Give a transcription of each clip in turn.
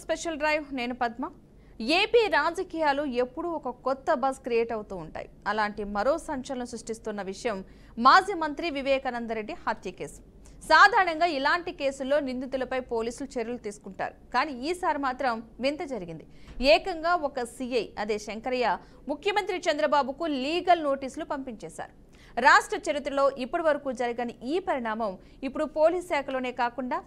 Special drive నేను Padma. AP రాజకీయాలు ఎప్పుడూ ఒక కొత్త బజ్ క్రియేట్ అవుతూ ఉంటాయి. అలాంటి మరో సంచలనం సృష్టిస్తున్న విషయం మాజీ మంత్రి వివేకానందరెడ్డి హత్య కేసు. సాధారణంగా ఇలాంటి కేసుల్లో నిందితులపై పోలీసులు చర్యలు తీసుకుంటారు. కానీ ఈసారి మాత్రం వింత జరిగింది. ఏకంగా ఒక సీఐ అదే శంకరయ్య ముఖ్యమంత్రి చంద్రబాబుకు లీగల్ నోటీసులు పంపించేశారు. రాష్ట్ర చరిత్రలో ఇప్పటి వరకు జరగని ఈ పరిణామం ఇప్పుడు పోలీస్ శాఖలోనే కాకుండా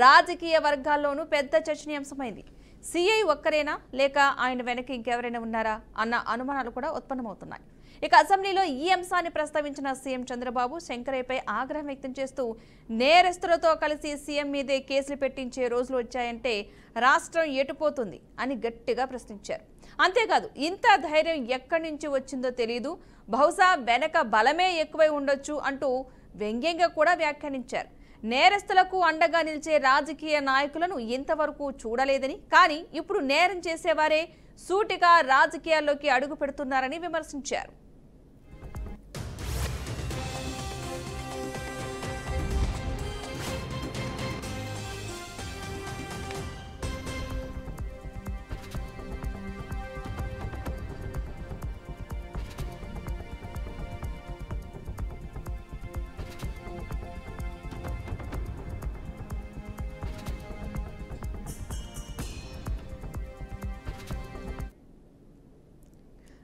రాజకీయ వర్గాల్లోనూ పెద్ద చర్చనీయాంశమైంది. సీఐ ఒక్కరేనా లేక ఆయన వెనక ఇంకెవరైనా ఉన్నారా అన్న అనుమానాలు కూడా ఉత్పన్నమవుతున్నాయి. ఇక అసెంబ్లీలో ఈ అంశాన్ని ప్రస్తావించిన సీఎం చంద్రబాబు శంకరయ్యపై ఆగ్రహం వ్యక్తం చేస్తూ నేరస్తులతో కలిసి సీఎం మీదే కేసులు పెట్టించే రోజులు వచ్చాయంటే రాష్ట్రం ఎటుపోతుంది అని గట్టిగా ప్రశ్నించారు. అంతేకాదు ఇంత ధైర్యం ఎక్కడి నుంచి వచ్చిందో తెలియదు, బహుశా వెనక బలమే ఎక్కువై ఉండొచ్చు అంటూ వ్యంగ్యంగా కూడా వ్యాఖ్యానించారు. నేరస్తులకు అండగా నిలిచే రాజకీయ నాయకులను ఇంతవరకు చూడలేదని, కానీ ఇప్పుడు నేరం చేసేవారే సూటిగా రాజకీయాల్లోకి అడుగు పెడుతున్నారని విమర్శించారు.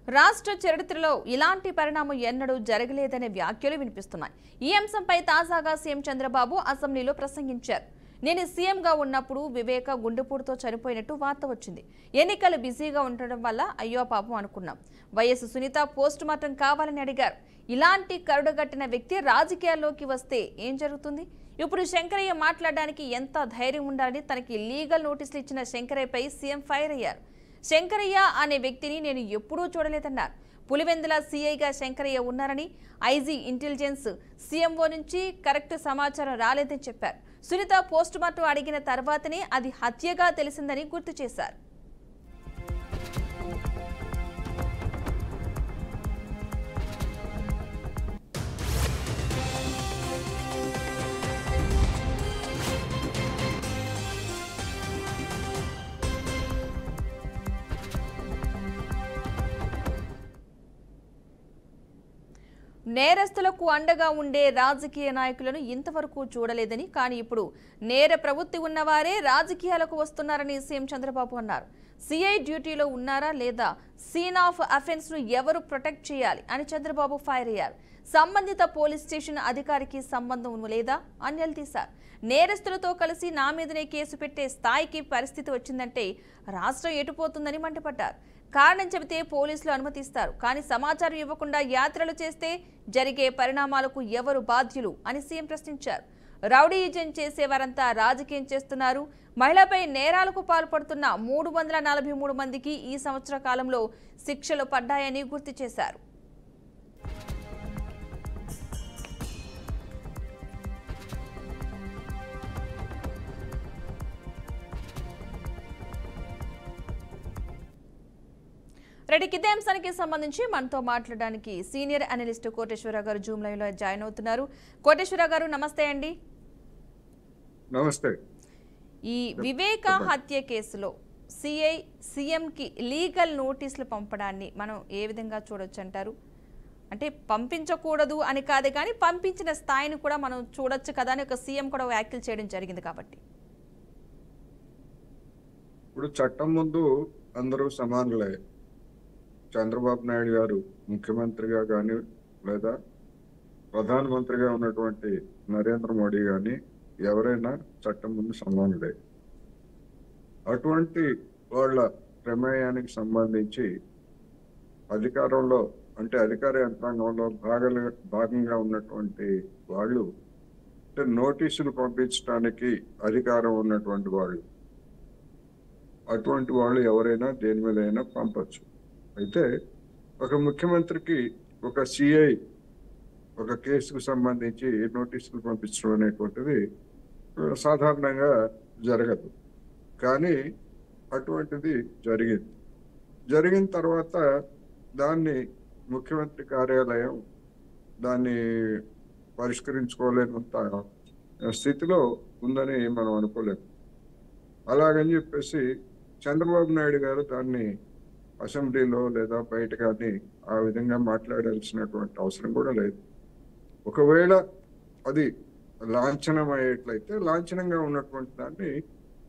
రాష్ట్ర చరిత్రలో ఇలాంటి పరిణామం ఎన్నడూ జరగలేదనే వ్యాఖ్యలు వినిపిస్తున్నాయి. ఈ అంశంపై తాజాగా సీఎం చంద్రబాబు అసెంబ్లీలో ప్రసంగించారు. నేను సీఎంగా ఉన్నప్పుడు వివేక గుండెపోటుతో చనిపోయినట్టు వార్త వచ్చింది. ఎన్నికలు బిజీగా ఉండడం వల్ల అయ్యో పాపం అనుకున్నాం. వైఎస్ సునీత పోస్ట్ మార్టం కావాలని అడిగారు. ఇలాంటి కరుడుగట్టిన వ్యక్తి రాజకీయాల్లోకి వస్తే ఏం జరుగుతుంది? ఇప్పుడు శంకరయ్య మాట్లాడడానికి ఎంత ధైర్యం ఉండాలని తనకి లీగల్ నోటీసులు ఇచ్చిన శంకరయ్యపై సీఎం ఫైర్ అయ్యారు. శంకరయ్య అనే వ్యక్తిని నేను ఎప్పుడూ చూడలేదన్నారు. పులివెందుల సీఐగా శంకరయ్య ఉన్నారని, ఐజీ ఇంటెలిజెన్స్ సీఎంఓ నుంచి కరెక్ట్ సమాచారం రాలేదని చెప్పారు. సునీత పోస్ట్ మార్టం అడిగిన తర్వాతనే అది హత్యగా తెలిసిందని గుర్తు చేశారు. నేరస్తులకు అండగా ఉండే రాజకీయ నాయకులను ఇంతవరకు చూడలేదని, కానీ ఇప్పుడు నేర ప్రవృత్తి ఉన్నవారే రాజకీయాలకు వస్తున్నారని సీఎం చంద్రబాబు అన్నారు. సీఐ డ్యూటీలో ఉన్నారా లేదా, సీన్ ఆఫ్ అఫెన్స్ ను ఎవరు ప్రొటెక్ట్ చేయాలి అని చంద్రబాబు ఫైర్ అయ్యారు. సంబంధిత పోలీస్ స్టేషన్ అధికారికి సంబంధం లేదా అని నిలదీశారు. నేరస్తులతో కలిసి నా మీదనే కేసు పెట్టే స్థాయికి పరిస్థితి వచ్చిందంటే రాష్ట్రం ఎటుపోతుందని మండిపడ్డారు. కారణం చెబితే పోలీసులు అనుమతిస్తారు, కానీ సమాచారం ఇవ్వకుండా యాత్రలు చేస్తే జరిగే పరిణామాలకు ఎవరు బాధ్యులు అని సీఎం ప్రశ్నించారు. రౌడీయిజం చేసేవారంతా రాజకీయం చేస్తున్నారు. మహిళపై నేరాలకు పాల్పడుతున్న 343 మందికి ఈ సంవత్సర కాలంలో శిక్షలు పడ్డాయని గుర్తు చేశారు. ఇదే అంశానికి సంబంధించి మనతో మాట్లాడడానికి సీనియర్ అనలిస్ట్ కోటేశ్వరరావు గారు జూమ్ లైవ్ లో జాయిన్ అవుతున్నారు. కోటేశ్వరరావు గారు నమస్తే అండి. నమస్తే. ఈ వివేక హత్య కేసులో సిఐ సీఎం కి లీగల్ నోటీసులు పంపడాన్ని మనం ఏ విధంగా చూడొచ్చు అంటారు? అంటే పంపించకూడదు అని కాదు, కానీ పంపించిన స్థాయిని కూడా మనం చూడొచ్చు కదా అని ఒక సీఎం కూడా వ్యాఖ్యలు చేయడం జరిగింది. కాబట్టి ఇప్పుడు చట్టం ముందు అందరూ సమానులే. చంద్రబాబు నాయుడు గారు ముఖ్యమంత్రిగా కానీ లేదా ప్రధానమంత్రిగా ఉన్నటువంటి నరేంద్ర మోడీ కానీ ఎవరైనా చట్టం ముందు సమానులే. అటువంటి వాళ్ళ ప్రమేయానికి సంబంధించి అధికారంలో అంటే అధికార యంత్రాంగంలో భాగంగా ఉన్నటువంటి వాళ్ళు అంటే నోటీసులు పంపించడానికి అధికారం ఉన్నటువంటి వాళ్ళు, అటువంటి వాళ్ళు ఎవరైనా దేని మీద అయినా పంపచ్చు. అయితే ఒక ముఖ్యమంత్రికి ఒక సిఐ ఒక కేసుకు సంబంధించి నోటీసులు పంపించడం అనేటువంటిది సాధారణంగా జరగదు. కానీ అటువంటిది జరిగిన తర్వాత దాన్ని ముఖ్యమంత్రి కార్యాలయం దాన్ని పరిష్కరించుకోలేనంత స్థితిలో ఉందని మనం అనుకోలేము. అలాగని చెప్పేసి చంద్రబాబు నాయుడు గారు దాన్ని అసెంబ్లీలో లేదా బయట కానీ ఆ విధంగా మాట్లాడాల్సినటువంటి అవసరం కూడా లేదు. ఒకవేళ అది లాంఛనం అయ్యేట్లయితే లాంఛనంగా ఉన్నటువంటి దాన్ని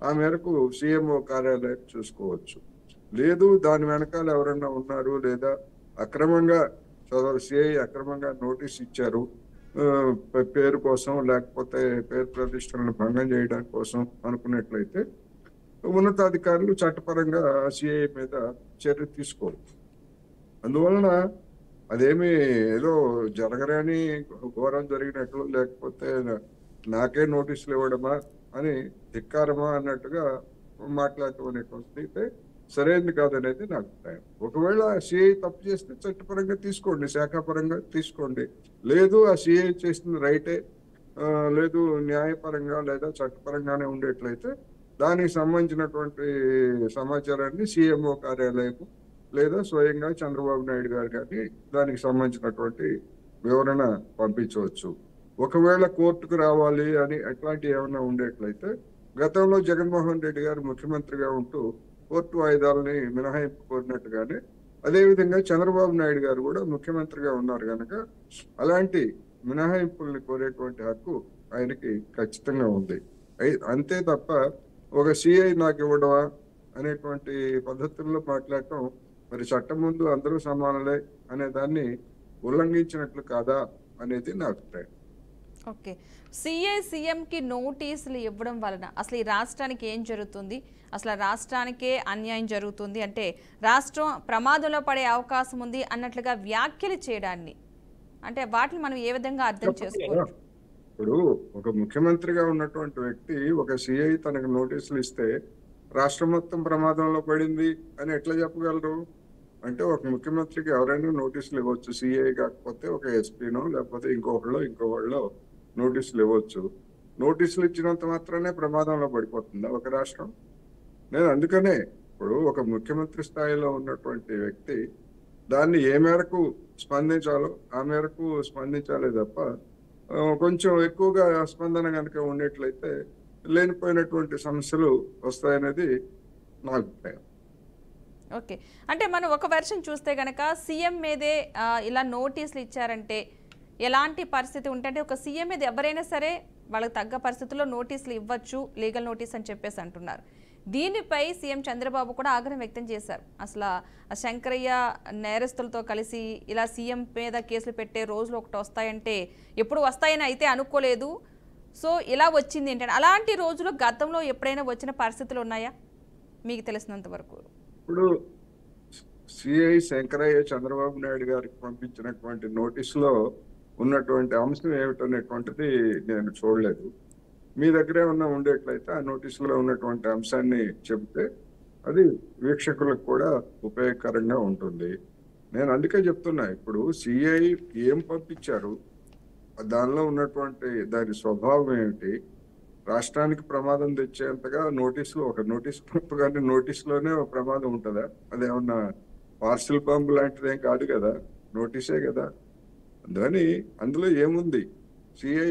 ఆ మేరకు సీఎంఓ కార్యాలయం చూసుకోవచ్చు. లేదు దాని వెనకాల ఎవరన్నా ఉన్నారు లేదా అక్రమంగా సిఐ అక్రమంగా నోటీస్ ఇచ్చారు పేరు కోసం లేకపోతే పేరు ప్రతిష్టలను భంగం చేయడం కోసం అనుకున్నట్లయితే ఉన్నతాధికారులు చట్టపరంగా సిఐ మీద చర్య తీసుకోవచ్చు. అందువలన అదేమి ఏదో జరగరాని ఘోరం జరిగినట్లు లేకపోతే నాకే నోటీసులు ఇవ్వడమా అని ధిక్కారమా అన్నట్టుగా మాట్లాడటం అనేటువంటిది అయితే సరైనది కాదనేది నా అభిప్రాయం. ఒకవేళ సిఐ తప్పు చేస్తే చట్టపరంగా తీసుకోండి, శాఖాపరంగా తీసుకోండి. లేదు ఆ సిఐ చేసిన రైటే లేదు న్యాయపరంగా లేదా చట్టపరంగానే ఉండేట్లయితే దానికి సంబంధించినటువంటి సమాచారాన్ని సీఎంఓ కార్యాలయం లేదా స్వయంగా చంద్రబాబు నాయుడు గారు కానీ దానికి సంబంధించినటువంటి వివరణ పంపించవచ్చు. ఒకవేళ కోర్టుకు రావాలి అని అట్లాంటి ఏమైనా ఉండేట్లయితే గతంలో జగన్మోహన్ రెడ్డి గారు ముఖ్యమంత్రిగా ఉంటూ కోర్టు వాయిదాలని మినహాయింపు కోరినట్టుగానే అదేవిధంగా చంద్రబాబు నాయుడు గారు కూడా ముఖ్యమంత్రిగా ఉన్నారు కనుక అలాంటి మినహాయింపుల్ని కోరేటువంటి హక్కు ఆయనకి ఖచ్చితంగా ఉంది. అంతే తప్ప ఒక సిఐ నాకు ఇవ్వడమా అనేటువంటి పద్ధతుల్లో మాట్లాడటం మరి చట్టం ముందు అందరూ సమానులే అనే దాన్ని ఉల్లంఘించినట్లు కాదా అనేది నా అభిప్రాయం. ఓకే, సిఐ సీఎంకి నోటీసులు ఇవ్వడం వలన అసలు ఈ రాష్ట్రానికి ఏం జరుగుతుంది, అసలు రాష్ట్రానికే అన్యాయం జరుగుతుంది అంటే రాష్ట్రం ప్రమాదంలో పడే అవకాశం ఉంది అన్నట్లుగా వ్యాఖ్యలు చేయడాన్ని అంటే వాటిని మనం ఏ విధంగా అర్థం చేసుకోవచ్చు? ఇప్పుడు ఒక ముఖ్యమంత్రిగా ఉన్నటువంటి వ్యక్తి ఒక సిఐ తనకు నోటీసులు ఇస్తే రాష్ట్రం మొత్తం ప్రమాదంలో పడింది అని ఎట్లా చెప్పగలరు? అంటే ఒక ముఖ్యమంత్రికి ఎవరైనా నోటీసులు ఇవ్వచ్చు, సిఐ కాకపోతే ఒక ఎస్పీనో లేకపోతే ఇంకోవాళ్ళో నోటీసులు ఇవ్వచ్చు. నోటీసులు ఇచ్చినంత మాత్రమే ప్రమాదంలో పడిపోతుందా ఒక రాష్ట్రం? నేను అందుకనే ఇప్పుడు ఒక ముఖ్యమంత్రి స్థాయిలో ఉన్నటువంటి వ్యక్తి దాన్ని ఏ మేరకు స్పందించాలో ఆ మేరకు స్పందించాలే తప్ప కొంచెం ఎక్కువగా స్పందన కనుక ఉండేట్లయితే లేనిపోయినటువంటి సమస్యలు వస్తాయనేది నా అభిప్రాయం. ఓకే, అంటే మనం ఒక వెర్షన్ చూస్తే కనుక సీఎం మీదే ఇలా నోటీసులు ఇచ్చారంటే ఎలాంటి పరిస్థితి ఉంటే ఒక సీఎం మీద ఎవరైనా సరే వాళ్ళకి తగ్గ పరిస్థితుల్లో నోటీసులు ఇవ్వచ్చు, లీగల్ నోటీస్ అని చెప్పేసి అంటున్నారు. దీనిపై సీఎం చంద్రబాబు కూడా ఆగ్రహం వ్యక్తం చేశారు. అసలు శంకరయ్య నేరస్తులతో కలిసి ఇలా సీఎం మీద కేసులు పెట్టే రోజులు ఒకటి వస్తాయంటే ఎప్పుడు వస్తాయని అయితే అనుకోలేదు, సో ఇలా వచ్చింది ఏంటంటే అలాంటి రోజులు గతంలో ఎప్పుడైనా వచ్చిన పరిస్థితులు ఉన్నాయా మీకు తెలిసినంత వరకు? ఇప్పుడు సిఐ శంకరయ్య చంద్రబాబు నాయుడు గారికి పంపించినటువంటి నోటీసులో ఉన్నటువంటి అంశం ఏమిటనేటువంటిది నేను చూడలేదు. మీ దగ్గర ఏమన్నా ఉండేట్లయితే ఆ నోటీసులో ఉన్నటువంటి అంశాన్ని చెబితే అది వీక్షకులకు కూడా ఉపయోగకరంగా ఉంటుంది. నేను అందుకే చెప్తున్నా, ఇప్పుడు సిఐ ఏం పంపించారు, దానిలో ఉన్నటువంటి దాని స్వభావం ఏమిటి, రాష్ట్రానికి ప్రమాదం తెచ్చేంతగా నోటీసులు ఒక నోటీస్ పంపగానే నోటీసులోనే ఒక ప్రమాదం ఉంటుందా? అదేమన్నా పార్సిల్ పంపు లాంటిదేం కాదు కదా, నోటీసే కదా. అందుకని అందులో ఏముంది, సిఐ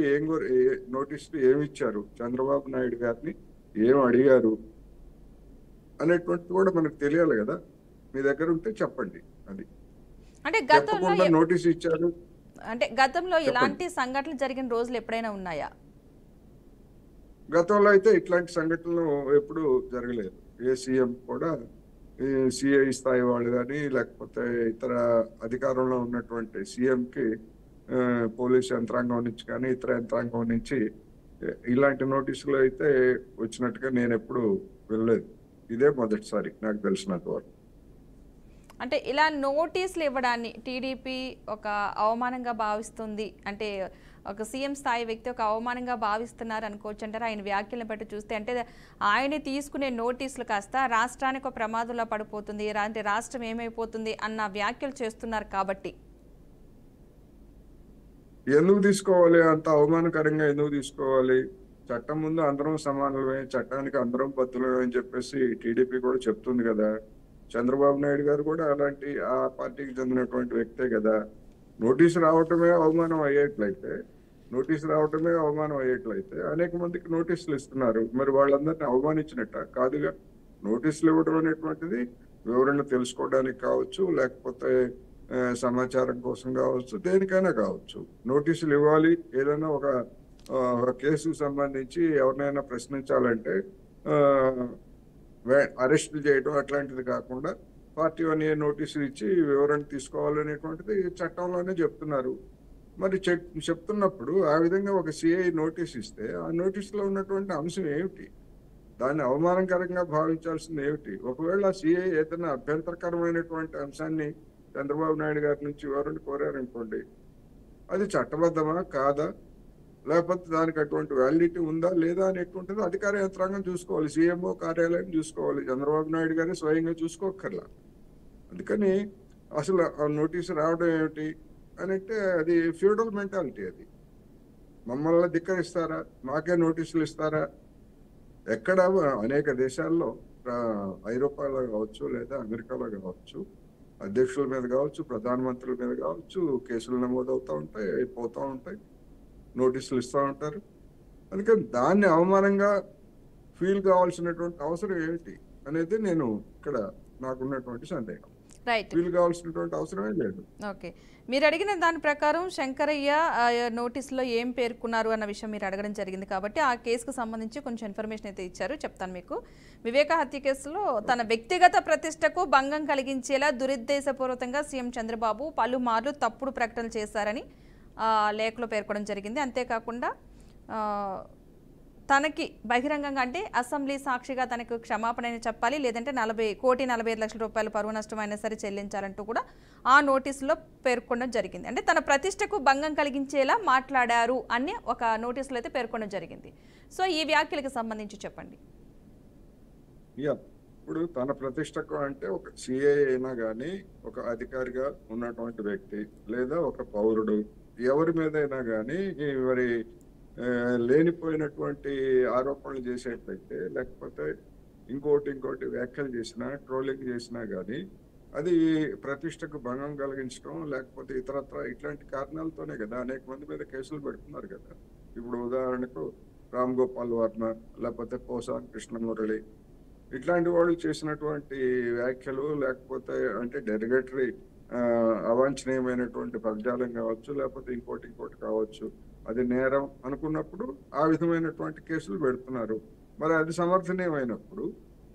నోటీసులు ఏమి ఇచ్చారు, చంద్రబాబు నాయుడు గారిని ఏం అడిగారు అనేటువంటిది కూడా మనకు తెలియాలి కదా. మీ దగ్గర ఉంటే చెప్పండి. అది అంటే గతంలో నోటీస్ ఇచ్చారు అంటే గతంలో ఇలాంటి సంఘటనలు జరిగిన రోజులు ఎప్పుడైనా ఉన్నాయా? గతంలో అయితే ఇట్లాంటి సంఘటనలు ఎప్పుడు జరగలేదు. ఏ సీఎం కూడా సిఐ స్థాయి వాళ్ళు కానీ లేకపోతే ఇతర అధికారంలో ఉన్నటువంటి సీఎంకి పోలీస్ యంత్రాంగం నుంచి కానీ ఇతర యంత్రాంగం నుంచి ఇలాంటి నోటీసులు అయితే వచ్చినట్టుగా నేను ఎప్పుడు వెళ్ళలేదు. ఇదే మొదటిసారి నాకు తెలిసినంత వరకు. అంటే ఇలా నోటీసులు ఇవ్వడాన్ని టీడీపీ ఒక అవమానంగా భావిస్తుంది, అంటే ఒక సీఎం స్థాయి వ్యక్తి ఒక అవమానంగా భావిస్తున్నారు అనుకోవచ్చు అంటారు ఆయన వ్యాఖ్యలను బట్టి చూస్తే. అంటే ఆయన తీసుకునే నోటీసులు కాస్త రాష్ట్రానికి ఒక ప్రమాదంలో పడిపోతుంది, అంటే రాష్ట్రం ఏమైపోతుంది అన్న వ్యాఖ్యలు చేస్తున్నారు కాబట్టి ఎందుకు తీసుకోవాలి, అంత అవమానకరంగా ఎందుకు తీసుకోవాలి? చట్టం ముందు అందరం సమానమే, చట్టానికి అందరం బద్దులమే అని చెప్పేసి టీడీపీ కూడా చెప్తుంది కదా. చంద్రబాబు నాయుడు గారు కూడా అలాంటి ఆ పార్టీకి చెందినటువంటి వ్యక్తే కదా. నోటీసు రావటమే అవమానం అయ్యేట్లయితే అనేక మందికి నోటీసులు ఇస్తున్నారు, మరి వాళ్ళందరినీ అవమానించినట్ట కాదుగా. నోటీసులు ఇవ్వడం అనేటువంటిది వివరణ తెలుసుకోవడానికి కావచ్చు, లేకపోతే సమాచారం కోసం కావచ్చు, దేనికైనా కావచ్చు. నోటీసులు ఇవ్వాలి. ఏదైనా ఒక కేసుకు సంబంధించి ఎవరినైనా ప్రశ్నించాలంటే అరెస్టులు చేయడం అట్లాంటిది కాకుండా పార్టీ 1 ఇయర్ నోటీసులు ఇచ్చి వివరణ తీసుకోవాలనేటువంటిది చట్టంలోనే చెప్తున్నారు. మరి చెప్తున్నప్పుడు ఆ విధంగా ఒక సిఐ నోటీస్ ఇస్తే ఆ నోటీసులో ఉన్నటువంటి అంశం ఏమిటి? దాన్ని అవమానకరంగా భావించాల్సింది ఏమిటి? ఒకవేళ సిఐ ఏదైనా అభ్యంతరకరమైనటువంటి అంశాన్ని చంద్రబాబు నాయుడు గారి నుంచి వివరణ కోరారనుకోండి, అది చట్టబద్ధమా కాదా, లేకపోతే దానికి అటువంటి వ్యాలిడిటీ ఉందా లేదా అనేటువంటిది అధికార యంత్రాంగం చూసుకోవాలి. సీఎంఓ కార్యాలయం చూసుకోవాలి. చంద్రబాబు నాయుడు గారు స్వయంగా చూసుకోకర్లా. అందుకని అసలు ఆ నోటీసు రావడం ఏమిటి అని అంటే అది ఫ్యూడల్ మెంటాలిటీ. అది మమ్మల్ని ధిక్కరిస్తారా, మాకే నోటీసులు ఇస్తారా? ఎక్కడ అనేక దేశాల్లో ఐరోపాలో కావచ్చు లేదా అమెరికాలో కావచ్చు, అధ్యక్షుల మీద కావచ్చు, ప్రధానమంత్రుల మీద కావచ్చు కేసులు నమోదవుతూ ఉంటాయి, అయిపోతూ ఉంటాయి, నోటీసులు ఇస్తూ ఉంటారు. అందుకని దాన్ని అవమానంగా ఫీల్ కావాల్సినటువంటి అవసరం ఏమిటి అనేది నేను ఇక్కడ నాకున్నటువంటి సందేహం. రైట్, ఫీల్ కావాల్సినటువంటి అవసరమే లేదు. ఓకే, మీరు అడిగిన దాని ప్రకారం శంకరయ్య నోటీసులో ఏం పేర్కొన్నారు అన్న విషయం మీరు అడగడం జరిగింది కాబట్టి ఆ కేసుకు సంబంధించి కొంచెం ఇన్ఫర్మేషన్ అయితే ఇచ్చారు, చెప్తాను మీకు. వివేక హత్య కేసులో తన వ్యక్తిగత ప్రతిష్టకు భంగం కలిగించేలా దురుద్దేశపూర్వకంగా సీఎం చంద్రబాబు పలుమార్లు తప్పుడు ప్రకటనలు చేశారని లేఖలో పేర్కొనడం జరిగింది. అంతేకాకుండా తనకి బహిరంగంగా అంటే అసెంబ్లీ సాక్షిగా తనకు క్షమాపణ చెప్పాలి, లేదంటే 1,45,00,000 రూపాయల పరువు నష్టమైనా సరే చెల్లించాలంటూ కూడా ఆ నోటీసులో పేర్కొనడం జరిగింది. అంటే తన ప్రతిష్టకు భంగం కలిగించేలా మాట్లాడారు అని ఒక నోటీసులో అయితే పేర్కొనడం జరిగింది. సో ఈ వ్యాఖ్యలకు సంబంధించి చెప్పండి. ఇప్పుడు తన ప్రతిష్టకు అంటే ఒక సిఐ అయినా కానీ, ఒక అధికారిగా ఉన్నటువంటి వ్యక్తి లేదా ఒక పౌరుడు ఎవరి మీదైనా కానీ మరి లేనిపోయినటువంటి ఆరోపణలు చేసేట్లయితే, లేకపోతే ఇంకోటి వ్యాఖ్యలు చేసినా, ట్రోలింగ్ చేసినా కానీ అది ప్రతిష్టకు భంగం కలిగించడం, లేకపోతే ఇతరత్ర ఇట్లాంటి కారణాలతోనే కదా అనేక మంది మీద కేసులు పెడుతున్నారు కదా. ఇప్పుడు ఉదాహరణకు రామ్ గోపాల్ వర్మ, లేకపోతే పోసాని కృష్ణమురళి, ఇట్లాంటి వాళ్ళు చేసినటువంటి వ్యాఖ్యలు, లేకపోతే అంటే డెరిగేటరీ అవాంఛనీయమైనటువంటి పదజాలం కావచ్చు, లేకపోతే ఇంకోటి కావచ్చు, అది నేరం అనుకున్నప్పుడు ఆ విధమైనటువంటి కేసులు పెడుతున్నారు. మరి అది సమర్థనీయమైనప్పుడు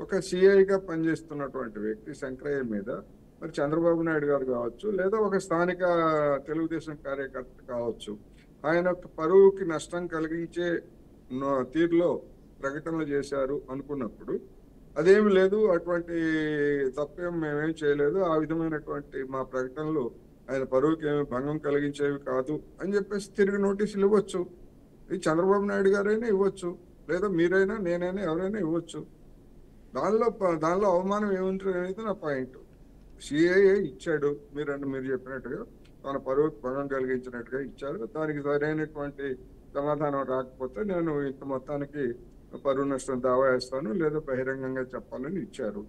ఒక సిఐగా పనిచేస్తున్నటువంటి వ్యక్తి శంకరయ్య మీద మరి చంద్రబాబు నాయుడు గారు కావచ్చు, లేదా ఒక స్థానిక తెలుగుదేశం కార్యకర్త కావచ్చు, ఆయన పరువుకి నష్టం కలిగించే తీరులో ప్రకటనలు చేశారు అనుకున్నప్పుడు అదేమి లేదు, అటువంటి తప్పేం మేమేం చేయలేదు, ఆ విధమైనటువంటి మా ప్రకటనలు ఆయన పరువుకి ఏమి భంగం కలిగించేవి కాదు అని చెప్పేసి తిరిగి నోటీసులు ఇవ్వచ్చు. ఇది చంద్రబాబు నాయుడు గారైనా ఇవ్వచ్చు, లేదా మీరైనా నేనైనా ఎవరైనా ఇవ్వచ్చు. దానిలో అవమానం ఏముంటుంది అనేది నా పాయింట్. సిఐఏ ఇచ్చాడు, మీరు చెప్పినట్టుగా తన పరువుకి భంగం కలిగించినట్టుగా ఇచ్చారు. దానికి సరైనటువంటి సమాధానం రాకపోతే నేను ఇంత మొత్తానికి పరువు నష్టం దావా వేస్తాను, లేదా బహిరంగంగా చెప్పాలని ఇచ్చారు.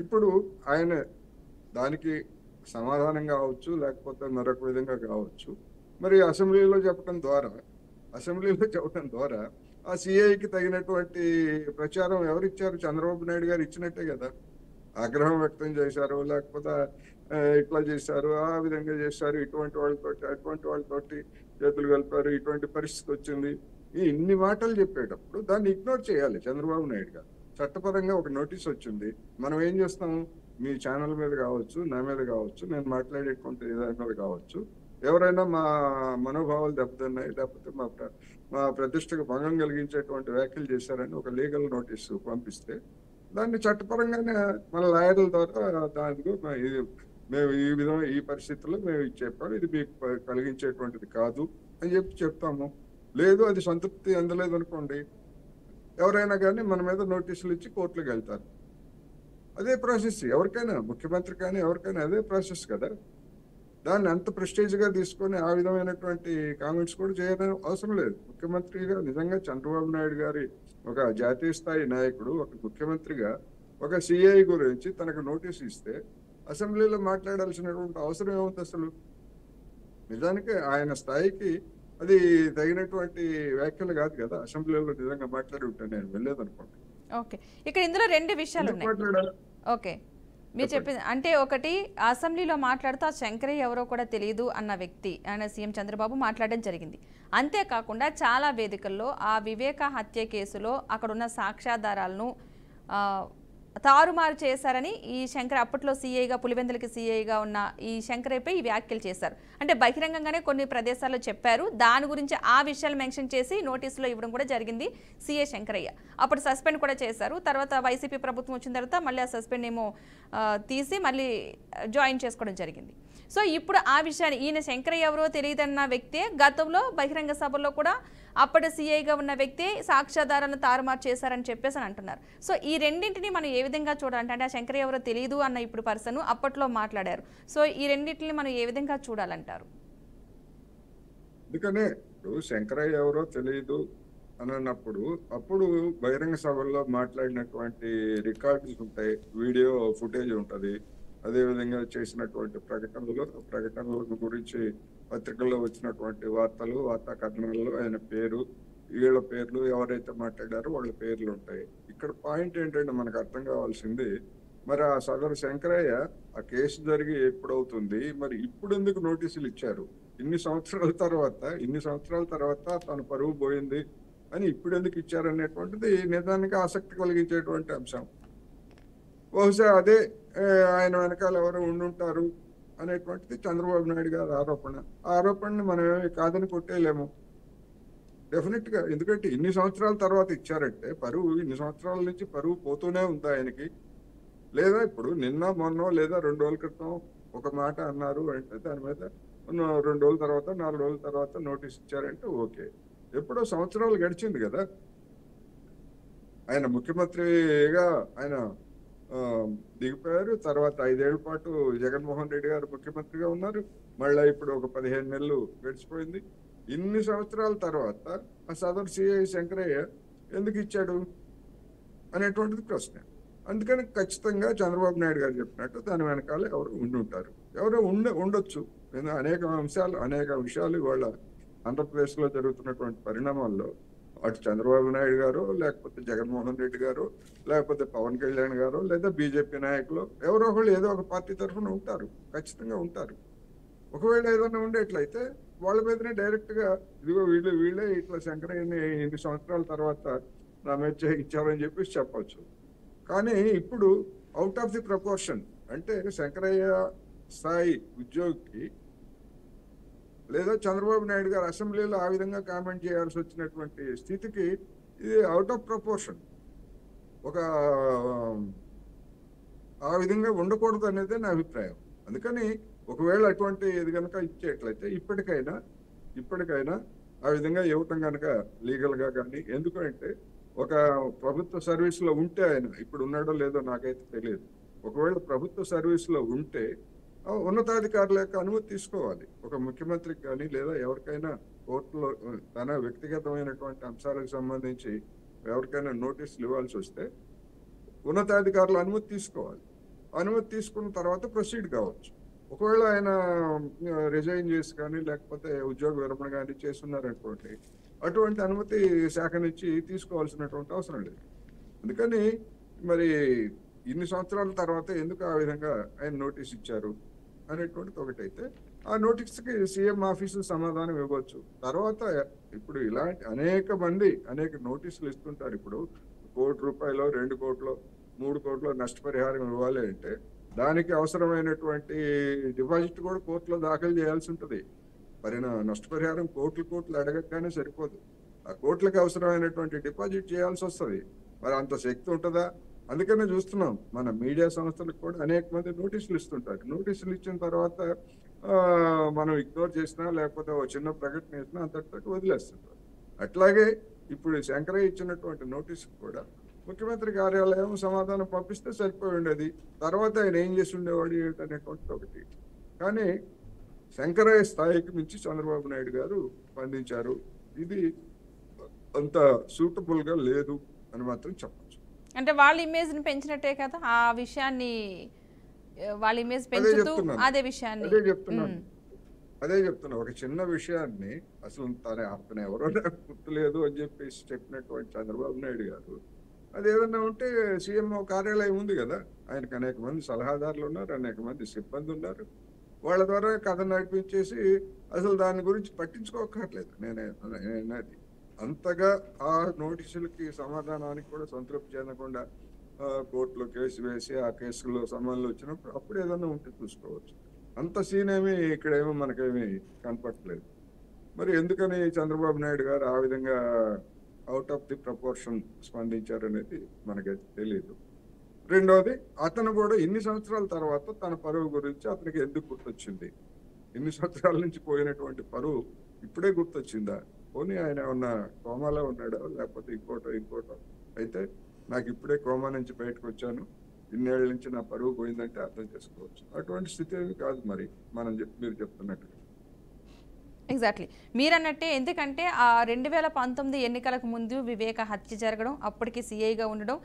ఇప్పుడు ఆయన దానికి సమాధానం కావచ్చు, లేకపోతే మరొక విధంగా కావచ్చు. మరి అసెంబ్లీలో చెప్పడం ద్వారా ఆ సిఐకి తగినటువంటి ప్రచారం ఎవరిచ్చారు? చంద్రబాబు నాయుడు గారు ఇచ్చినట్టే కదా. ఆగ్రహం వ్యక్తం చేశారు, లేకపోతే ఇట్లా చేశారు, ఆ విధంగా చేశారు, ఇటువంటి వాళ్ళతోటి అటువంటి వాళ్ళతోటి చేతులు కలిపారు, ఇటువంటి పరిస్థితి వచ్చింది, ఇన్ని మాటలు చెప్పేటప్పుడు దాన్ని ఇగ్నోర్ చేయాలి చంద్రబాబు నాయుడు గారు. చట్టపరంగా ఒక నోటీస్ వచ్చింది, మనం ఏం చేస్తాము? మీ ఛానల్ మీద కావచ్చు, నా మీద కావచ్చు, నేను మాట్లాడేటువంటి దాని మీద కావచ్చు, ఎవరైనా మా మనోభావాలు దెబ్బతిన్నాయి, లేకపోతే మా ప్రతిష్టకు భంగం కలిగించేటువంటి వ్యాఖ్యలు చేశారని ఒక లీగల్ నోటీసు పంపిస్తే దాన్ని చట్టపరంగానే మన లాయర్ల ద్వారా దానికి మేము ఈ పరిస్థితుల్లో మేము ఇది చెప్పాము, ఇది మీకు కలిగించేటువంటిది కాదు అని చెప్తాము. లేదు అది సంతృప్తి అందలేదు అనుకోండి, ఎవరైనా కానీ మన మీద నోటీసులు ఇచ్చి కోర్టులకు వెళ్తారు. అదే ప్రాసెస్ ఎవరికైనా, ముఖ్యమంత్రి కానీ ఎవరికైనా అదే ప్రాసెస్ కదా. దాన్ని అంత ప్రెస్టేజ్గా తీసుకొని ఆ విధమైనటువంటి కామెంట్స్ కూడా చేయడం అవసరం లేదు. ముఖ్యమంత్రిగా నిజంగా చంద్రబాబు నాయుడు గారి ఒక జాతీయ స్థాయి నాయకుడు, ఒక ముఖ్యమంత్రిగా ఒక సిఐ గురించి తనకు నోటీస్ ఇస్తే అసెంబ్లీలో మాట్లాడాల్సినటువంటి అవసరం ఏముంది అసలు? నిజానికి ఆయన స్థాయికి అది తగినటువంటి వ్యాఖ్యలు కాదు కదా. అసెంబ్లీలో నిజంగా మాట్లాడి ఉంటే నేను వెళ్ళలేదనుకోండి. ఓకే. ఇక్కడ ఇందులో 2 విషయాలు ఎందుకు ఉన్నాయి. మాట్లాడాలి? ఓకే. మీరు చెప్పింది అంటే ఒకటి అసెంబ్లీలో మాట్లాడుతూ ఆ శంకరయ్య ఎవరో కూడా తెలియదు అన్న వ్యక్తి ఆయన సీఎం చంద్రబాబు మాట్లాడడం జరిగింది. అంతేకాకుండా చాలా వేదికల్లో ఆ వివేక హత్య కేసులో అక్కడున్న సాక్ష్యాధారాలను తారుమారు చేశారని ఈ శంకర్ అప్పట్లో సీఐగా పులివెందులకి సీఐగా ఉన్న ఈ శంకరయ్యపై ఈ వ్యాఖ్యలు చేశారు. అంటే బహిరంగంగానే కొన్ని ప్రదేశాల్లో చెప్పారు. దాని గురించి ఆ విషయాలు మెన్షన్ చేసి నోటీసులో ఇవ్వడం కూడా జరిగింది సీఐ శంకరయ్య. అప్పుడు సస్పెండ్ కూడా చేశారు. తర్వాత వైసీపీ ప్రభుత్వం వచ్చిన తర్వాత మళ్ళీ ఆ సస్పెండ్ ఏమో తీసి మళ్ళీ జాయిన్ చేసుకోవడం జరిగింది. సో ఇప్పుడు ఆ విషయాన్ని ఈయన శంకరయ్య ఎవరో తెలియదన్న వ్యక్తే గతంలో బహిరంగ సభలో కూడా అప్పటి సీఐగా ఉన్న వ్యక్తి సాక్ష్యాధారాలను తారుమారు చేశారని చెప్పేసి అని అంటున్నారు. సో ఈ రెండింటిని మనం ఏ విధంగా చూడాలంటే అంటే ఆ శంకరయ్య ఎవరో తెలియదు అన్న ఇప్పుడు పర్సన్ అప్పట్లో మాట్లాడారు. సో ఈ రెండింటిని మనం ఏ విధంగా చూడాలంటారు? అందుకనే ఇప్పుడు శంకరయ్య ఎవరో తెలియదు అని అన్నప్పుడు అప్పుడు బహిరంగ సభల్లో మాట్లాడినటువంటి రికార్డ్స్ ఉంటాయి, వీడియో ఫుటేజ్ ఉంటుంది. అదేవిధంగా చేసినటువంటి ప్రకటనల గురించి పత్రికల్లో వచ్చినటువంటి వార్తా కథనాల్లో ఆయన పేరు, వీళ్ళ పేర్లు, ఎవరైతే మాట్లాడారో వాళ్ళ పేర్లు ఉంటాయి. ఇక్కడ పాయింట్ ఏంటంటే మనకు అర్థం కావాల్సింది, మరి ఆ సదరు శంకరయ్య ఆ కేసు జరిగి ఎప్పుడవుతుంది, మరి ఇప్పుడు ఎందుకు నోటీసులు ఇచ్చారు? ఇన్ని సంవత్సరాల తర్వాత తన పరువు పోయింది అని ఇప్పుడు ఎందుకు ఇచ్చారనేటువంటిది నిజానికి ఆసక్తి కలిగించేటువంటి అంశం. బహుశా అదే ఆయన వెనకాల ఎవరు ఉండుంటారు అనేటువంటిది చంద్రబాబు నాయుడు గారి ఆరోపణ. ఆ ఆరోపణని మనం కాదని కొట్టేయలేము డెఫినెట్ గా. ఎందుకంటే ఇన్ని సంవత్సరాల తర్వాత ఇచ్చారంటే ఇన్ని సంవత్సరాల నుంచి పరువు పోతూనే ఉంది ఆయనకి. లేదా ఇప్పుడు నిన్న మొన్న లేదా 2 రోజుల క్రితం ఒక మాట అన్నారు అంటే దాని మీద 2 రోజుల తర్వాత 4 రోజుల తర్వాత నోటీస్ ఇచ్చారంటే ఓకే. ఎప్పుడో సంవత్సరాలు గడిచింది కదా. ఆయన ముఖ్యమంత్రిగా ఆయన దిగిపోయారు. తర్వాత 5 ఏళ్ల పాటు జగన్మోహన్ రెడ్డి గారు ముఖ్యమంత్రిగా ఉన్నారు. మళ్ళీ ఇప్పుడు ఒక 15 నెలలు గడిచిపోయింది. ఇన్ని సంవత్సరాల తర్వాత ఆ సదరు సిఐ శంకరయ్య ఎందుకు ఇచ్చాడు అనేటువంటిది ప్రశ్న. అందుకని ఖచ్చితంగా చంద్రబాబు నాయుడు గారు చెప్పినట్టు దాని వెనకాల ఎవరు ఉండుంటారు, ఎవరో ఉండొచ్చు. అనేక విషయాలు ఇవాళ ఆంధ్రప్రదేశ్లో జరుగుతున్నటువంటి పరిణామాల్లో అటు చంద్రబాబు నాయుడు గారు, లేకపోతే జగన్మోహన్ రెడ్డి గారు, లేకపోతే పవన్ కళ్యాణ్ గారు, లేదా బీజేపీ నాయకులు ఎవరో ఒకళ్ళు ఏదో ఒక పార్టీ తరఫున ఉంటారు, ఖచ్చితంగా ఉంటారు. ఒకవేళ ఏదైనా ఉండేట్లయితే వాళ్ళ మీదనే డైరెక్ట్ గా ఇదిగో వీళ్ళే ఇట్లా శంకరయ్యని ఇన్ని సంవత్సరాల తర్వాత నా మీద ఇచ్చారని చెప్పేసి చెప్పచ్చు. కానీ ఇప్పుడు అవుట్ ఆఫ్ ది ప్రపోర్షన్ అంటే శంకరయ్య స్థాయి ఉద్యోగికి లేదా చంద్రబాబు నాయుడు గారు అసెంబ్లీలో ఆ విధంగా కామెంట్ చేయాల్సి వచ్చినటువంటి స్థితికి ఇది అవుట్ ఆఫ్ ప్రపోర్షన్. ఒక ఆ విధంగా ఉండకూడదు అనేది నా అభిప్రాయం. అందుకని ఒకవేళ అటువంటి ఇది కనుక ఇచ్చేట్లయితే ఇప్పటికైనా ఆ విధంగా ఇవ్వటం కనుక లీగల్ గా కానీ, ఎందుకంటే ఒక ప్రభుత్వ సర్వీస్ లో ఉంటే ఆయన ఇప్పుడు ఉన్నాడో లేదో నాకైతే తెలియదు. ఒకవేళ ప్రభుత్వ సర్వీస్ లో ఉంటే ఉన్నతాధికారుల యొక్క అనుమతి తీసుకోవాలి. ఒక ముఖ్యమంత్రికి కానీ లేదా ఎవరికైనా కోర్టులో తన వ్యక్తిగతమైనటువంటి అంశాలకు సంబంధించి ఎవరికైనా నోటీసులు ఇవ్వాల్సి వస్తే ఉన్నతాధికారుల అనుమతి తీసుకోవాలి. అనుమతి తీసుకున్న తర్వాత ప్రొసీడ్ కావచ్చు. ఒకవేళ ఆయన రిజైన్ చేసి కానీ లేకపోతే ఉద్యోగ విరమణ కానీ చేస్తున్నారనుకోండి, అటువంటి అనుమతి శాఖ నుంచి తీసుకోవాల్సినటువంటి అవసరం లేదు. అందుకని మరి ఇన్ని సంవత్సరాల తర్వాత ఎందుకు ఆ విధంగా ఆయన నోటీస్ ఇచ్చారు అనేటువంటిది ఒకటైతే, ఆ నోటీస్కి సీఎం ఆఫీసు సమాధానం ఇవ్వచ్చు. తర్వాత ఇప్పుడు ఇలాంటి అనేక నోటీసులు ఇస్తుంటారు. ఇప్పుడు ₹1 కోటి, 2 కోట్లు, 3 కోట్లు నష్టపరిహారం ఇవ్వాలి అంటే దానికి అవసరమైనటువంటి డిపాజిట్ కూడా కోర్టులో దాఖలు చేయాల్సి ఉంటుంది. మరి నష్టపరిహారం కోట్లు అడగగానే సరిపోదు. ఆ కోట్లకి అవసరమైనటువంటి డిపాజిట్ చేయాల్సి వస్తుంది. మరి అంత శక్తి ఉంటుందా? అందుకనే చూస్తున్నాం మన మీడియా సంస్థలకు కూడా అనేక మంది నోటీసులు ఇస్తుంటారు. నోటీసులు ఇచ్చిన తర్వాత మనం ఇగ్నోర్ చేసినా లేకపోతే ఒక చిన్న ప్రకటన చేసినా అంతటి వదిలేస్తుంటారు. అట్లాగే ఇప్పుడు శంకరయ్య ఇచ్చినటువంటి నోటీసు కూడా ముఖ్యమంత్రి కార్యాలయం సమాధానం పంపిస్తే సరిపోయి ఉండేది. తర్వాత ఆయన ఏం చేసి ఉండేవాడు ఏంటనేటువంటి ఒకటి. కానీ శంకరయ్య స్థాయికి మించి చంద్రబాబు నాయుడు గారు స్పందించారు. ఇది అంత సూటబుల్ గా లేదు అని మాత్రం చెప్పచ్చు. అంటే వాళ్ళ ఇమేజ్ ని పెంచినట్టే కదా ఆ విషయాన్ని, వాళ్ళ ఇమేజ్ పెంచుతూ అదే చెప్తున్నా. ఒక చిన్న విషయాన్ని అసలు అతను ఎవరో నాకు గుర్తులేదు అని చెప్పేసి చెప్పినటువంటి చంద్రబాబు నాయుడు గారు అది ఏదన్నా ఉంటే సీఎంఓ కార్యాలయం ఉంది కదా, ఆయనకు అనేక మంది సలహాదారులు ఉన్నారు, అనేక మంది సిబ్బంది ఉన్నారు. వాళ్ళ ద్వారా కథ నడిపించేసి అసలు దాని గురించి పట్టించుకోకర్లేదు. నేనది అంతగా ఆ నోటీసులకి సమాధానానికి కూడా సంతృప్తి చెందకుండా కోర్టులో కేసు వేసి ఆ కేసులో సమన్లు వచ్చినప్పుడు అప్పుడు ఏదన్నా ఉంటే చూసుకోవచ్చు. అంత సీన్ ఏమి ఇక్కడేమో మనకేమి కనపట్లేదు. మరి ఎందుకని చంద్రబాబు నాయుడు గారు ఆ విధంగా అవుట్ ఆఫ్ ది ప్రపోర్షన్ స్పందించారనేది మనకైతే తెలియదు. రెండవది, అతను కూడా ఇన్ని సంవత్సరాల తర్వాత తన పరువు గురించి అతనికి ఎందుకు గుర్తొచ్చింది? ఇన్ని సంవత్సరాల నుంచి పోయినటువంటి పరువు ఇప్పుడే గుర్తొచ్చిందా? పోనీ ఆయన ఏమన్నా కోమాలో ఉన్నాడో లేకపోతే ఇంకోటో అయితే నాకు ఇప్పుడే కోమా నుంచి బయటకు వచ్చాను, ఇన్నేళ్ల నుంచి నా పరువు పోయిందంటే అర్థం చేసుకోవచ్చు. అటువంటి స్థితి ఏమి కాదు మరి మీరు చెప్తున్నట్టుగా. ఎగ్జాక్ట్లీ మీరన్నట్టే. ఎందుకంటే ఆ 2019 ఎన్నికలకు ముందు వివేక హత్య జరగడం, అప్పటికి సిఐగా ఉండడం,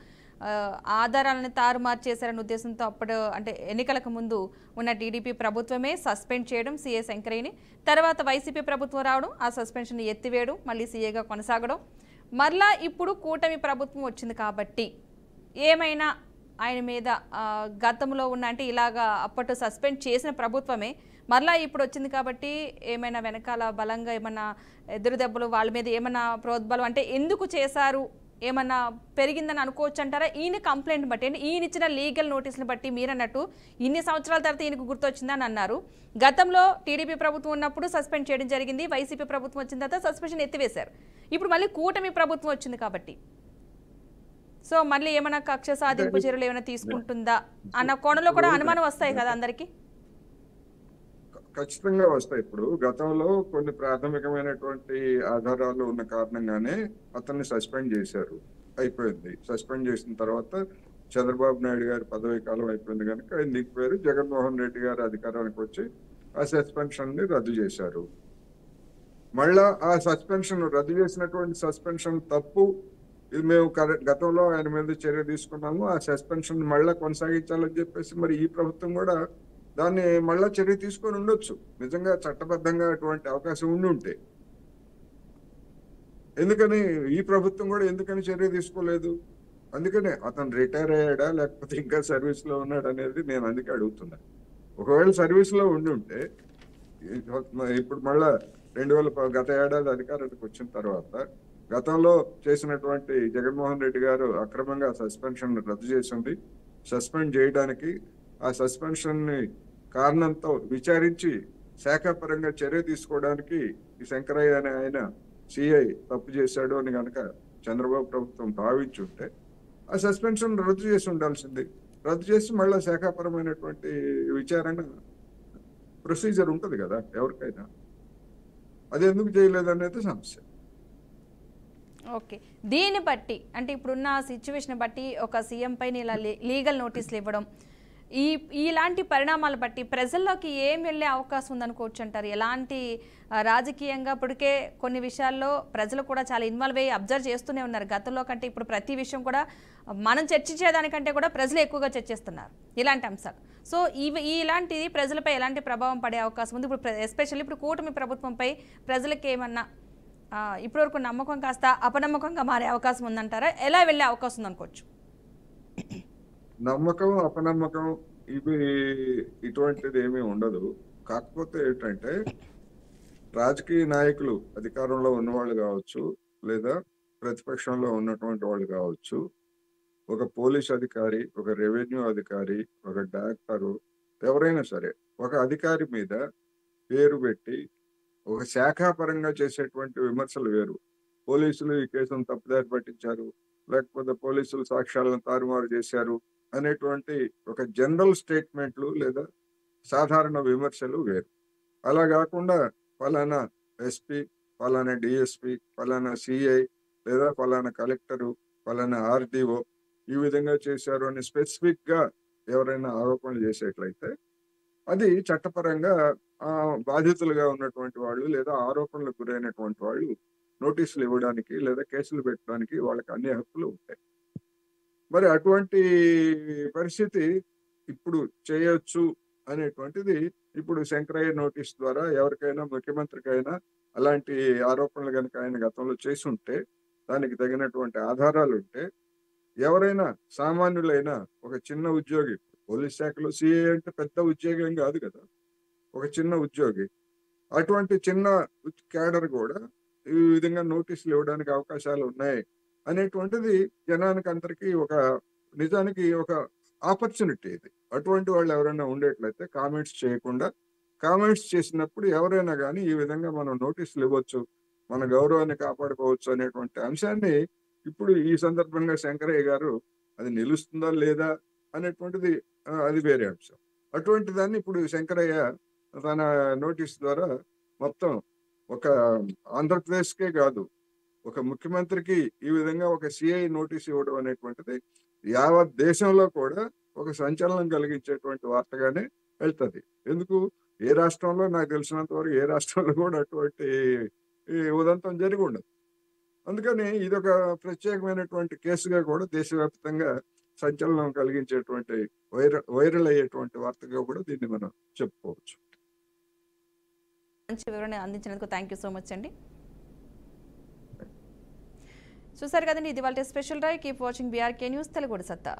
ఆధారాలను తారుమారు చేశారనే ఉద్దేశంతో అప్పుడు అంటే ఎన్నికలకు ముందు ఉన్న టీడీపీ ప్రభుత్వమే సస్పెండ్ చేయడం సిఐ శంకరయ్యని, తర్వాత వైసీపీ ప్రభుత్వం రావడం, ఆ సస్పెన్షన్ ఎత్తివేయడం, మళ్ళీ సిఐగా కొనసాగడం, మరలా ఇప్పుడు కూటమి ప్రభుత్వం వచ్చింది కాబట్టి ఏమైనా ఆయన మీద గతంలో ఉన్న అంటే ఇలాగా అప్పట్లో సస్పెండ్ చేసిన ప్రభుత్వమే మరలా ఇప్పుడు వచ్చింది కాబట్టి ఏమైనా వెనకాల బలంగా ఏమన్నా ఎదురు దెబ్బలు వాళ్ళ మీద ఏమన్నా ప్రోద్బలం అంటే ఎందుకు చేశారు ఏమన్నా పెరిగిందని అనుకోవచ్చు అంటారా? ఈయన కంప్లైంట్ బట్టి అంటే ఈయన ఇచ్చిన లీగల్ నోటీసులు బట్టి మీరన్నట్టు ఇన్ని సంవత్సరాల తర్వాత ఈయనకు గుర్తొచ్చిందని అన్నారు. గతంలో టీడీపీ ప్రభుత్వం ఉన్నప్పుడు సస్పెండ్ చేయడం జరిగింది, వైసీపీ ప్రభుత్వం వచ్చిన తర్వాత సస్పెన్షన్ ఎత్తివేశారు. ఇప్పుడు మళ్ళీ కూటమి ప్రభుత్వం వచ్చింది కాబట్టి సో మళ్ళీ ఏమైనా కక్ష సాధింపు చర్యలు ఏమైనా తీసుకుంటుందా అన్న కోణంలో కూడా అనుమానం వస్తాయి కదా అందరికి. ఖచ్చితంగా వస్తాయి. ఇప్పుడు గతంలో కొన్ని ప్రాథమికమైనటువంటి ఆధారాలు ఉన్న కారణంగానే అతన్ని సస్పెండ్ చేశారు, అయిపోయింది. సస్పెండ్ చేసిన తర్వాత చంద్రబాబు నాయుడు గారి పదవీ కాలం అయిపోయింది కనుక ఆయన దిగిపోయారు. జగన్మోహన్ రెడ్డి గారు అధికారానికి వచ్చి ఆ సస్పెన్షన్ ని రద్దు చేశారు. మళ్ళా ఆ సస్పెన్షన్ రద్దు చేసినటువంటి సస్పెన్షన్ తప్పు, ఇది మేము గతంలో ఆయన మీద చర్య తీసుకున్నాము, ఆ సస్పెన్షన్ మళ్ళా కొనసాగించాలని చెప్పేసి మరి ఈ ప్రభుత్వం కూడా దాన్ని మళ్ళా చర్య తీసుకొని ఉండొచ్చు, నిజంగా చట్టబద్ధంగా అటువంటి అవకాశం ఉండి ఉంటే. ఎందుకని ఈ ప్రభుత్వం కూడా ఎందుకని చర్య తీసుకోలేదు? అందుకనే అతను రిటైర్ అయ్యాడా లేకపోతే ఇంకా సర్వీస్ లో ఉన్నాడు అనేది నేను అందుకే అడుగుతున్నా. ఒకవేళ సర్వీస్ లో ఉండి ఉంటే ఇప్పుడు మళ్ళా గత ఏడాది అధికారానికి వచ్చిన తర్వాత గతంలో చేసినటువంటి జగన్మోహన్ రెడ్డి గారు అక్రమంగా సస్పెన్షన్ రద్దు చేసింది. సస్పెండ్ చేయడానికి ఆ సస్పెన్షన్ ని కారణంతో విచారించి శాఖాపరంగా చర్య తీసుకోవడానికి ఈ శంకరయ్య అనే ఆయన సిఐ తప్పు చేశాడు అని కనుక చంద్రబాబు ప్రభుత్వం భావించుంటే ఆ సస్పెన్షన్ రద్దు చేసి ఉండాల్సింది. రద్దు చేసి మళ్ళీ శాఖాపరమైనటువంటి విచారణ ప్రొసీజర్ ఉంటుంది కదా ఎవరికైనా, అది ఎందుకు చేయలేదనేది సమస్య. ఓకే, దీన్ని బట్టి అంటే ఇప్పుడున్న సిచ్యువేషన్ బట్టి ఒక సీఎం పైన ఇలా లీగల్ నోటీసులు ఇవ్వడం, ఇలాంటి పరిణామాలు బట్టి ప్రజల్లోకి ఏం వెళ్ళే అవకాశం ఉందనుకోవచ్చు అంటారు? ఎలాంటి రాజకీయంగా ఇప్పటికే కొన్ని విషయాల్లో ప్రజలు కూడా చాలా ఇన్వాల్వ్ అయ్యి అబ్జర్వ్ చేస్తూనే ఉన్నారు. గతంలో కంటే ఇప్పుడు ప్రతి విషయం కూడా మనం చర్చించేదానికంటే కూడా ప్రజలు ఎక్కువగా చర్చిస్తున్నారు ఇలాంటి అంశాలు. సో ఇలాంటిది ప్రజలపై ఎలాంటి ప్రభావం పడే అవకాశం ఉంది? ఇప్పుడు ఎస్పెషల్లీ ఇప్పుడు కూటమి ప్రభుత్వంపై ప్రజలకి ఏమన్నా ఇప్పటివరకు నమ్మకం కాస్త అపనమ్మకంగా మారే అవకాశం ఉందంటారా? ఎలా వెళ్ళే అవకాశం ఉందనుకోవచ్చు? నమ్మకం అపనమ్మకం ఇటువంటిది ఏమీ ఉండదు. కాకపోతే ఏంటంటే రాజకీయ నాయకులు అధికారంలో ఉన్నవాళ్ళు కావచ్చు, లేదా ప్రతిపక్షంలో ఉన్నటువంటి వాళ్ళు కావచ్చు, ఒక పోలీస్ అధికారి, ఒక రెవెన్యూ అధికారి, ఒక డాక్టరు, ఎవరైనా సరే ఒక అధికారి మీద పేరు పెట్టి ఒక శాఖాపరంగా చేసేటువంటి విమర్శలు వేరు. పోలీసులు ఈ కేసును తప్పుదారి పట్టించారు, లేకపోతే పోలీసులు సాక్ష్యాలను తారుమారు చేశారు అనేటువంటి ఒక జనరల్ స్టేట్మెంట్లు లేదా సాధారణ విమర్శలు వేరు. అలా కాకుండా ఫలానా ఎస్పీ, ఫలానా డిఎస్పీ, ఫలానా సిఐ లేదా ఫలానా కలెక్టరు, ఫలానా ఆర్డీఓ ఈ విధంగా చేశారు అని స్పెసిఫిక్ గా ఎవరైనా ఆరోపణలు చేసేట్లయితే అది చట్టపరంగా బాధితులుగా ఉన్నటువంటి వాళ్ళు లేదా ఆరోపణలకు గురైనటువంటి వాళ్ళు నోటీసులు ఇవ్వడానికి లేదా కేసులు పెట్టడానికి వాళ్ళకి అన్ని హక్కులు ఉంటాయి. మరి అటువంటి పరిస్థితి ఇప్పుడు చేయొచ్చు అనేటువంటిది ఇప్పుడు శంకరయ్య నోటీస్ ద్వారా ఎవరికైనా ముఖ్యమంత్రికైనా అలాంటి ఆరోపణలు కనుక ఆయన గతంలో చేసి ఉంటే, దానికి తగినటువంటి ఆధారాలు ఉంటే ఎవరైనా సామాన్యులైనా ఒక చిన్న ఉద్యోగి, పోలీస్ శాఖలో సిఐ అంటే పెద్ద ఉద్యోగం కాదు కదా, ఒక చిన్న ఉద్యోగి, అటువంటి చిన్న క్యాడర్ కూడా ఈ విధంగా నోటీసులు ఇవ్వడానికి అవకాశాలు ఉన్నాయి అనేటువంటిది జనానికి అందరికీ ఒక నిజానికి ఒక ఆపర్చునిటీ ఇది. అటువంటి వాళ్ళు ఎవరైనా ఉండేట్లయితే కామెంట్స్ చేయకుండా, కామెంట్స్ చేసినప్పుడు ఎవరైనా కానీ ఈ విధంగా మనం నోటీసులు ఇవ్వచ్చు, మన గౌరవాన్ని కాపాడుకోవచ్చు అనేటువంటి అంశాన్ని ఇప్పుడు ఈ సందర్భంగా శంకరయ్య గారు అది నిలుస్తుందా లేదా అనేటువంటిది అది వేరే అంశం. అటువంటి దాన్ని ఇప్పుడు శంకరయ్య తన నోటీస్ ద్వారా మొత్తం ఒక ఆంధ్రప్రదేశ్కే కాదు, ఒక ముఖ్యమంత్రికి ఈ విధంగా ఒక సిఐ నోటీస్ ఇవ్వడం అనేటువంటిది యావత్ దేశంలో కూడా ఒక సంచలనం కలిగించేటువంటి వార్తగానే వెళ్తుంది. ఎందుకు, ఏ రాష్ట్రంలో నాకు తెలిసినంత వరకు ఏ రాష్ట్రంలో కూడా అటువంటి ఈ ఉదంతం జరిగి ఉండదు. అందుకని ఇదొక ప్రత్యేకమైనటువంటి కేసుగా కూడా దేశవ్యాప్తంగా సంచలనం కలిగించేటువంటి వైరల్ అయ్యేటువంటి వార్తగా కూడా దీన్ని మనం చెప్పుకోవచ్చు. మంచి వివరణ అందించినందుకు థ్యాంక్ యూ సో మచ్ అండి. చూసారు కదండి, ఇది వాళ్ళ special drive. Keep watching BRK news Telugu సత్తా.